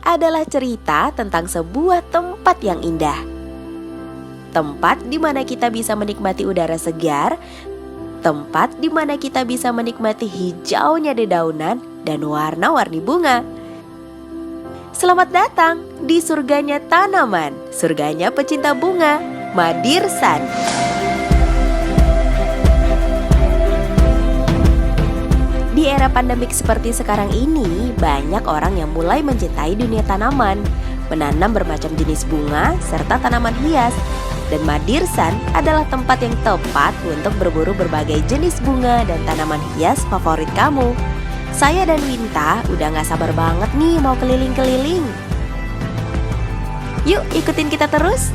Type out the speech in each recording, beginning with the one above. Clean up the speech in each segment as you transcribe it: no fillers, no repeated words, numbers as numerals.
adalah cerita tentang sebuah tempat yang indah. Tempat di mana kita bisa menikmati udara segar, tempat di mana kita bisa menikmati hijaunya dedaunan dan warna-warni bunga. Selamat datang di surganya tanaman, surganya pecinta bunga, Madirsan. Di era pandemik seperti sekarang ini, banyak orang yang mulai mencintai dunia tanaman, menanam bermacam jenis bunga serta tanaman hias. Dan Madirsan adalah tempat yang tepat untuk berburu berbagai jenis bunga dan tanaman hias favorit kamu. Saya dan Winta udah gak sabar banget nih mau keliling-keliling. Yuk ikutin kita terus.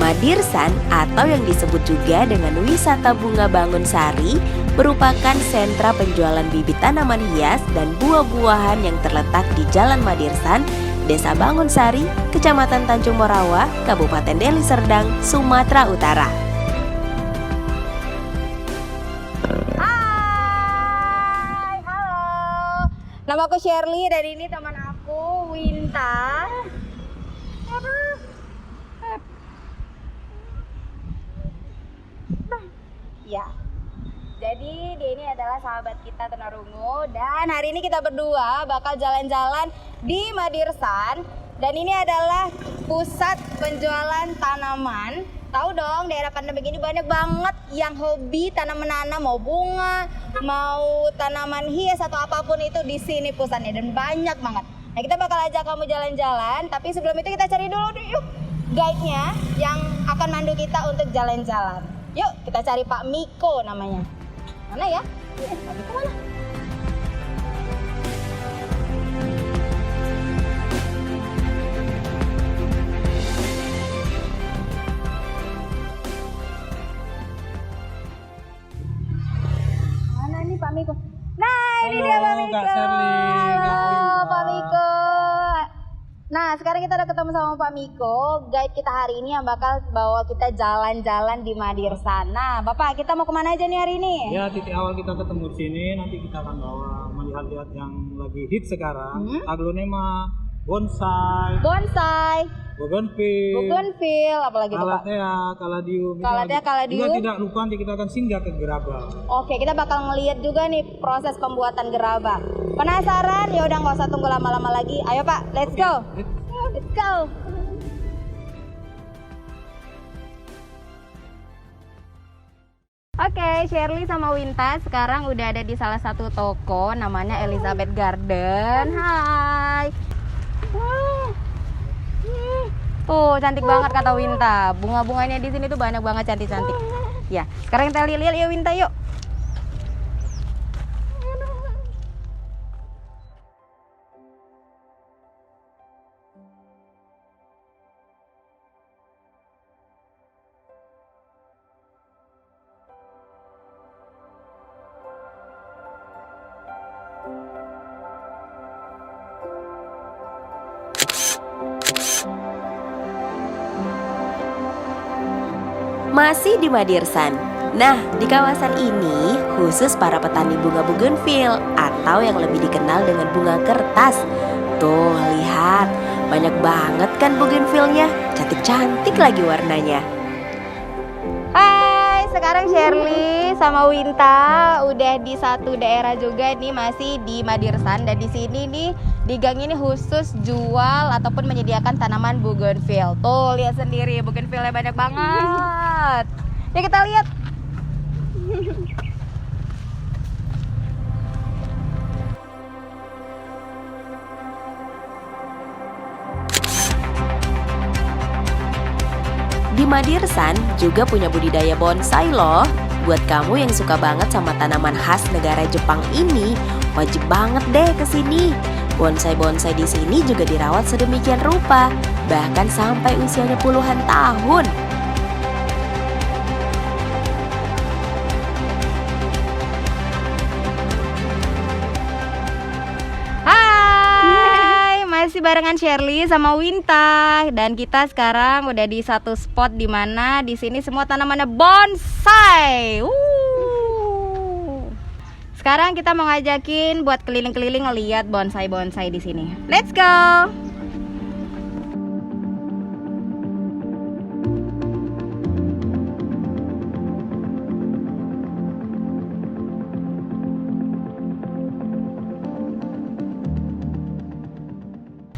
Madirsan atau yang disebut juga dengan wisata bunga Bangun Sari merupakan sentra penjualan bibit tanaman hias dan buah-buahan yang terletak di Jalan Madirsan, Desa Bangun Sari, Kecamatan Tanjung Morawa, Kabupaten Deli Serdang, Sumatera Utara. Hai, halo. Nama aku Shirley dan ini teman aku Winta. Ya. Jadi dia ini adalah sahabat kita tunarungu dan hari ini kita berdua bakal jalan-jalan di Madirsan dan ini adalah pusat penjualan tanaman. Tahu dong, daerah pandemi ini banyak banget yang hobi tanam menanam, mau bunga, mau tanaman hias atau apapun itu di sini pusatnya dan banyak banget. Nah, kita bakal ajak kamu jalan-jalan, tapi sebelum itu kita cari dulu yuk guide-nya yang akan mandu kita untuk jalan-jalan. Yuk, kita cari Pak Miko namanya. Mana ya? Pak Miko mana? Mana nih Pak Miko? Nah, ini dia Pak Miko. Kak Shirley, Halo Pak Miko. Nah, sekarang kita udah ketemu sama Pak Miko, guide kita hari ini yang bakal bawa kita jalan-jalan di Madirsan. Nah, Bapak, kita mau kemana aja nih hari ini? Ya, titik awal kita ketemu di sini, nanti kita akan bawa melihat-lihat yang lagi hit sekarang. Aglonema, bonsai, Bougainville, apalagi tuh Pak? kaladium. Kaladium. Juga tidak lupa nanti kita akan singgah ke gerabah. Oke, kita bakal ngeliat juga nih proses pembuatan gerabah. Penasaran? Ya udah nggak usah tunggu lama-lama lagi. Ayo Pak, let's go. Let's go. Oke, Shirley sama Winta sekarang udah ada di salah satu toko namanya Elizabeth Garden. Hai. Tuh, cantik banget kata Winta. Bunga-bunganya di sini tuh banyak banget cantik-cantik. Ya, sekarang kita lihat ya Winta yuk. Masih di Madirsan. Nah, di kawasan ini khusus para petani bunga Bougainville atau yang lebih dikenal dengan bunga kertas. Tuh, lihat. Banyak banget kan Bougainville-nya. Cantik-cantik lagi warnanya. Hai, sekarang Shirley sama Winta udah di satu daerah juga nih, masih di Madirsan dan di sini nih di gang ini khusus jual ataupun menyediakan tanaman Bougainville. Tuh, lihat sendiri Bougainville-nya banyak banget. Ya kita lihat. Di Madirsan juga punya budidaya bonsai loh. Buat kamu yang suka banget sama tanaman khas negara Jepang ini, wajib banget deh ke sini. Bonsai-bonsai di sini juga dirawat sedemikian rupa, bahkan sampai usianya puluhan tahun. Masih barengan Shirley sama Winta dan kita sekarang udah di satu spot di mana di sini semua tanamannya bonsai. Sekarang kita mau ngajakin buat keliling-keliling ngeliat bonsai-bonsai di sini. Let's go.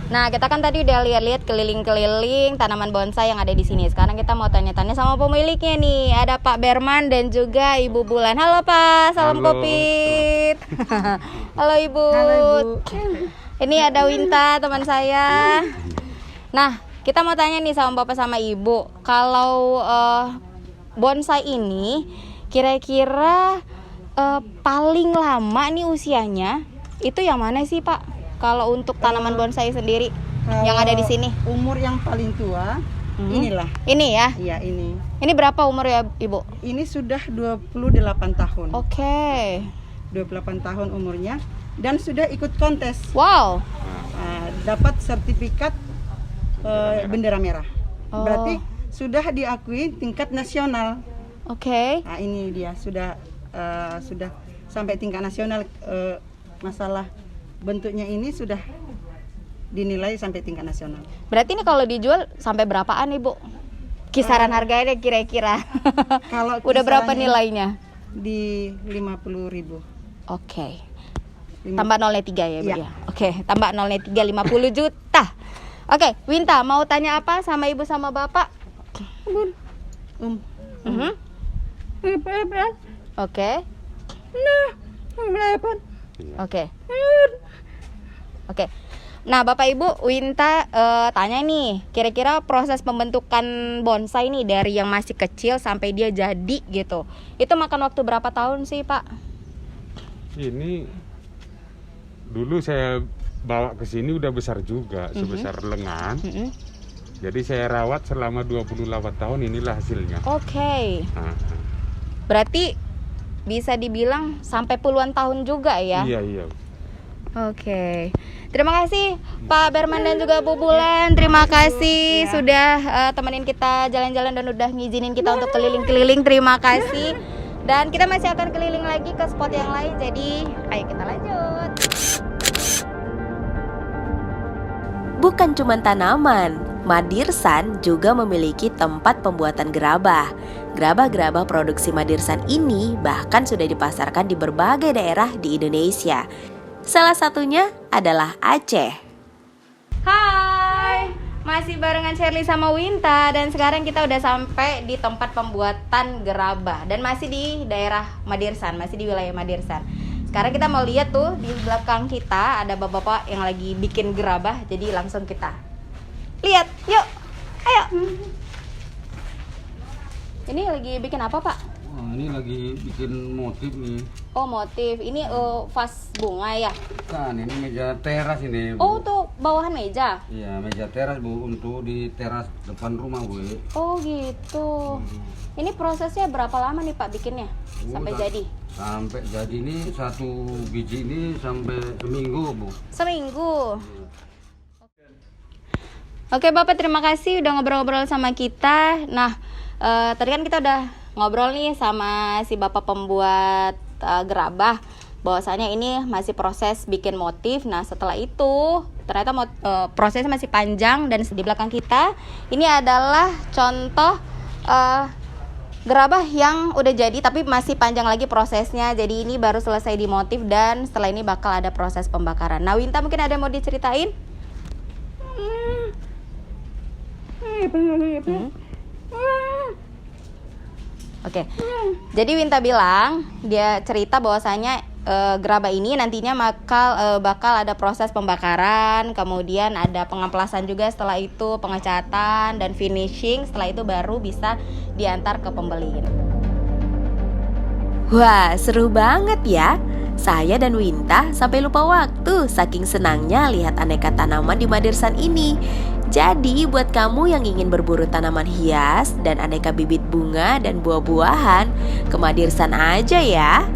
Nah, kita kan tadi udah lihat-lihat keliling-keliling tanaman bonsai yang ada di sini. Sekarang kita mau tanya-tanya sama pemiliknya nih. Ada Pak Berman dan juga Ibu Bulan. Halo Pak, salam Halo. Kopit. Halo Ibu. Halo, Ibu. Ini ada Winta teman saya. Nah, kita mau tanya nih sama Bapak sama Ibu. Kalau bonsai ini kira-kira paling lama nih usianya itu yang mana sih Pak? Kalau untuk tanaman bonsai sendiri yang ada di sini. Umur yang paling tua inilah. Ini ya. Iya, ini. Ini berapa umur ya, Ibu? Ini sudah 28 tahun. Oke. 28 tahun umurnya dan sudah ikut kontes. Wow. Dapat sertifikat bendera merah. Oh. Berarti sudah diakui tingkat nasional. Oke. Nah, ini dia sudah sampai tingkat nasional. Masalah bentuknya ini sudah dinilai sampai tingkat nasional. Berarti ini kalau dijual sampai berapaan, Ibu? Kisaran harganya kira-kira. Kalau Udah berapa kisarannya nilainya? Di 50.000. Oke. Tambah nolnya 3 ya, Bu Iya. ya. Oke, tambah nolnya 3 50 juta. Oke, Winta mau tanya apa sama Ibu sama Bapak? Mhm. Oke. Oke. Oke. Nah, Bapak Ibu, Winta tanya nih, kira-kira proses pembentukan bonsai nih dari yang masih kecil sampai dia jadi gitu. Itu makan waktu berapa tahun sih, Pak? Ini dulu saya bawa ke sini udah besar juga, sebesar lengan. Jadi saya rawat selama 28 tahun, inilah hasilnya. Oke. Nah, Berarti bisa dibilang sampai puluhan tahun juga ya? iya. Oke. Terima kasih Pak Berman dan juga Bu Bulan. Terima kasih sudah temenin kita jalan-jalan dan udah ngizinin kita untuk keliling-keliling. Terima kasih. Dan kita masih akan keliling lagi ke spot yang lain. Jadi, ayo kita lanjut. Bukan cuma tanaman, Madirsan juga memiliki tempat pembuatan gerabah. Gerabah-gerabah produksi Madirsan ini bahkan sudah dipasarkan di berbagai daerah di Indonesia. Salah satunya adalah Aceh. Hai, masih barengan Shirley sama Winta. Dan sekarang kita udah sampai di tempat pembuatan gerabah. Dan masih di daerah Madirsan, masih di wilayah Madirsan. Sekarang kita mau lihat tuh di belakang kita ada bapak-bapak yang lagi bikin gerabah. Jadi langsung kita lihat, yuk, ayo. Ini lagi bikin apa, Pak? Wah, ini lagi bikin motif nih. Oh, motif. Ini vas bunga ya? Kan ini meja teras ini, Bu. Oh, tuh bawahan meja. Iya, meja teras, Bu, untuk di teras depan rumah, Bu. Oh, gitu. Ini prosesnya berapa lama nih, Pak, bikinnya? Sampai jadi? Sampai jadi ini satu biji ini sampai seminggu, Bu. Seminggu. Oke Bapak, terima kasih udah ngobrol-ngobrol sama kita. Nah, tadi kan kita udah ngobrol nih sama si Bapak pembuat gerabah, bahwasanya ini masih proses bikin motif. Nah, setelah itu ternyata prosesnya masih panjang. Dan di belakang kita ini adalah contoh gerabah yang udah jadi tapi masih panjang lagi prosesnya. Jadi ini baru selesai di motif dan setelah ini bakal ada proses pembakaran. Nah, Winta mungkin ada yang mau diceritain? Oke. Jadi Winta bilang, dia cerita bahwasanya gerabah ini nantinya bakal ada proses pembakaran, kemudian ada pengamplasan juga, setelah itu pengecatan dan finishing, setelah itu baru bisa diantar ke pembeli. Wah, seru banget ya. Saya dan Winta sampai lupa waktu saking senangnya lihat aneka tanaman di Madirsan ini. Jadi buat kamu yang ingin berburu tanaman hias dan aneka bibit bunga dan buah-buahan, ke Madirsan aja ya.